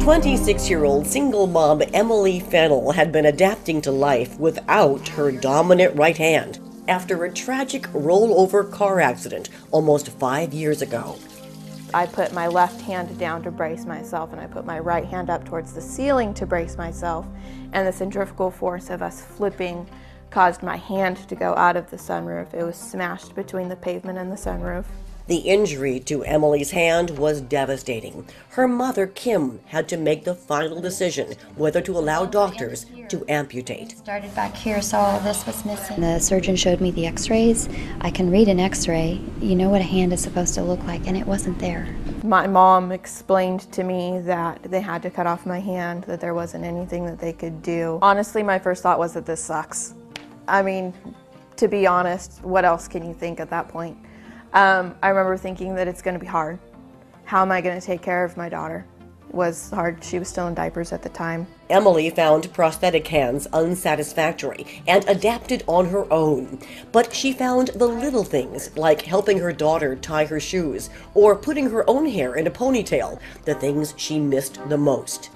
"26-year-old single mom Emily Fennell had been adapting to life without her dominant right hand after a tragic rollover car accident almost 5 years ago. I put my left hand down to brace myself, and I put my right hand up towards the ceiling to brace myself, and the centrifugal force of us flipping caused my hand to go out of the sunroof. It was smashed between the pavement and the sunroof. The injury to Emily's hand was devastating. Her mother, Kim, had to make the final decision whether to allow doctors to amputate. Started back here, so this was missing. The surgeon showed me the x-rays. I can read an x-ray. You know what a hand is supposed to look like, and it wasn't there. My mom explained to me that they had to cut off my hand, that there wasn't anything that they could do. Honestly, my first thought was that this sucks. I mean, to be honest, what else can you think at that point? I remember thinking that it's going to be hard. How am I going to take care of my daughter? It was hard. She was still in diapers at the time. Emily found prosthetic hands unsatisfactory and adapted on her own. But she found the little things, like helping her daughter tie her shoes or putting her own hair in a ponytail, the things she missed the most.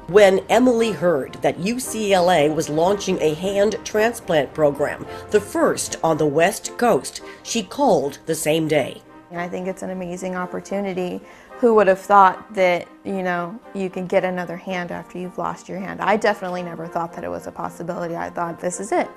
When Emily heard that UCLA was launching a hand transplant program, the first on the West Coast, she called the same day. I think it's an amazing opportunity. Who would have thought that, you know, you can get another hand after you've lost your hand? I definitely never thought that it was a possibility. I thought, this is it.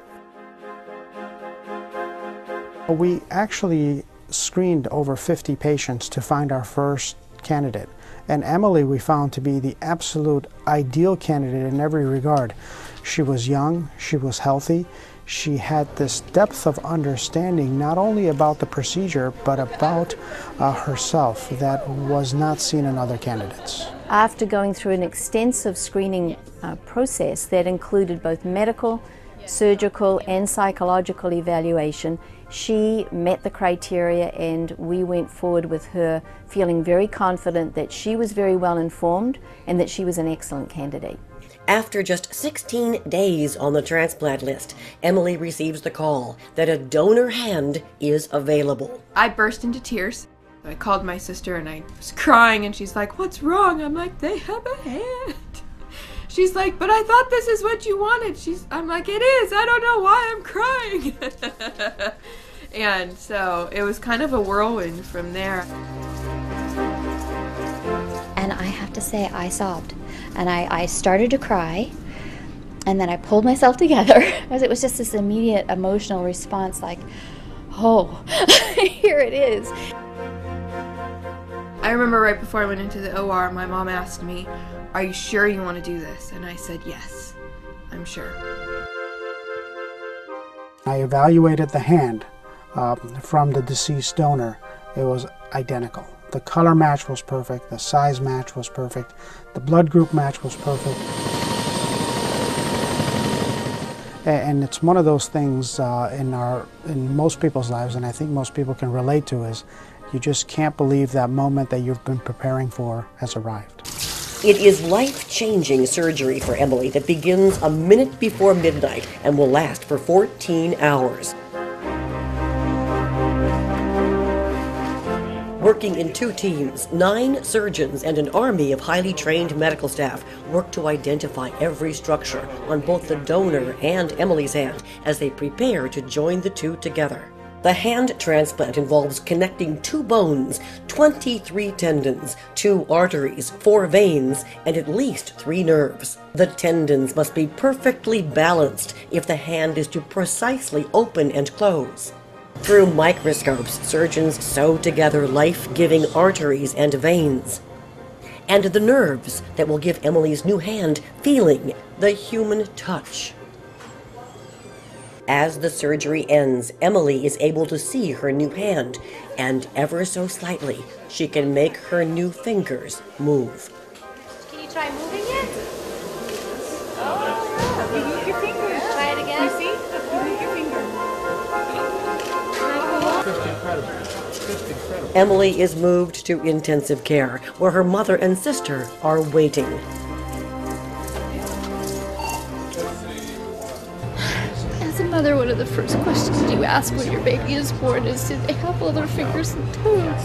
We actually screened over 50 patients to find our first candidate. And Emily we found to be the absolute ideal candidate in every regard. She was young, she was healthy, she had this depth of understanding not only about the procedure but about herself that was not seen in other candidates. After going through an extensive screening process that included both medical, surgical and psychological evaluation, she met the criteria, and we went forward with her feeling very confident that she was very well informed and that she was an excellent candidate. After just 16 days on the transplant list, Emily receives the call that a donor hand is available. I burst into tears. I called my sister and I was crying, and she's like, "What's wrong?" I'm like, "They have a hand." She's like, "But I thought this is what you wanted." I'm like, "It is. I don't know why I'm crying." And so it was kind of a whirlwind from there. And I have to say, I sobbed. And I started to cry, and then I pulled myself together. It was just this immediate emotional response like, oh, here it is. I remember right before I went into the OR, my mom asked me, "Are you sure you want to do this?" And I said, "Yes, I'm sure." I evaluated the hand from the deceased donor. It was identical. The color match was perfect, the size match was perfect, the blood group match was perfect. And it's one of those things in most people's lives, and I think most people can relate to, is you just can't believe that moment that you've been preparing for has arrived. It is life-changing surgery for Emily that begins a minute before midnight and will last for 14 hours. Working in 2 teams, 9 surgeons and an army of highly trained medical staff work to identify every structure on both the donor and Emily's hand as they prepare to join the two together. The hand transplant involves connecting 2 bones, 23 tendons, 2 arteries, 4 veins, and at least 3 nerves. The tendons must be perfectly balanced if the hand is to precisely open and close. Through microscopes, surgeons sew together life-giving arteries and veins, and the nerves that will give Emily's new hand feeling, the human touch. As the surgery ends, Emily is able to see her new hand, and ever so slightly, she can make her new fingers move. Can you try moving it? Oh, yeah. You move your fingers. Try it again. You see? You move your finger. Emily is moved to intensive care, where her mother and sister are waiting. As a mother, one of the first questions you ask when your baby is born is, did they have all their fingers and toes?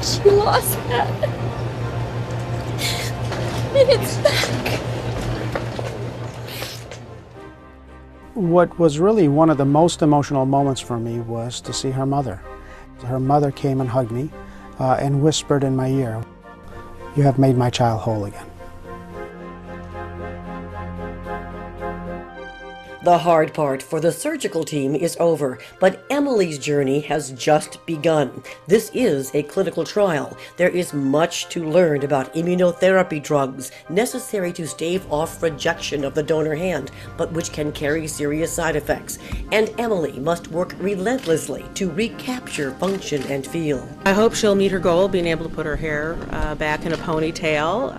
She lost that. And it's back. What was really one of the most emotional moments for me was to see her mother. Her mother came and hugged me and whispered in my ear, "You have made my child whole again." The hard part for the surgical team is over, but Emily's journey has just begun. This is a clinical trial. There is much to learn about immunotherapy drugs necessary to stave off rejection of the donor hand, but which can carry serious side effects. And Emily must work relentlessly to recapture function and feel. I hope she'll meet her goal, being able to put her hair back in a ponytail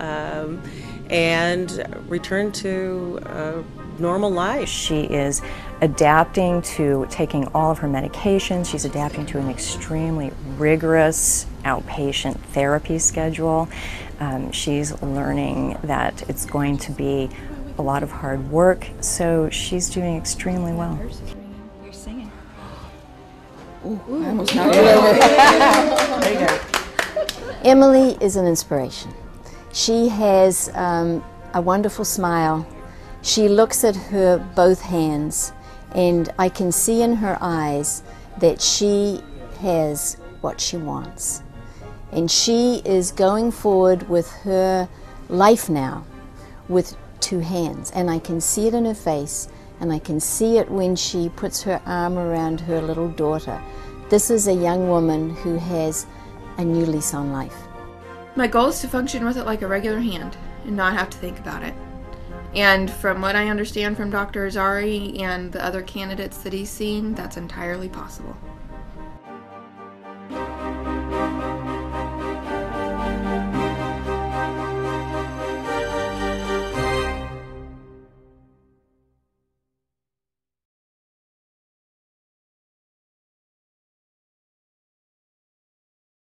and return to normal life. She is adapting to taking all of her medications. She's adapting to an extremely rigorous outpatient therapy schedule. She's learning that it's going to be a lot of hard work, so she's doing extremely well. You're singing. Emily is an inspiration. She has a wonderful smile. She looks at her both hands, and I can see in her eyes that she has what she wants. And she is going forward with her life now with two hands. And I can see it in her face, and I can see it when she puts her arm around her little daughter. This is a young woman who has a new lease on life. My goal is to function with it like a regular hand and not have to think about it. And from what I understand from Dr. Azari and the other candidates that he's seen, that's entirely possible.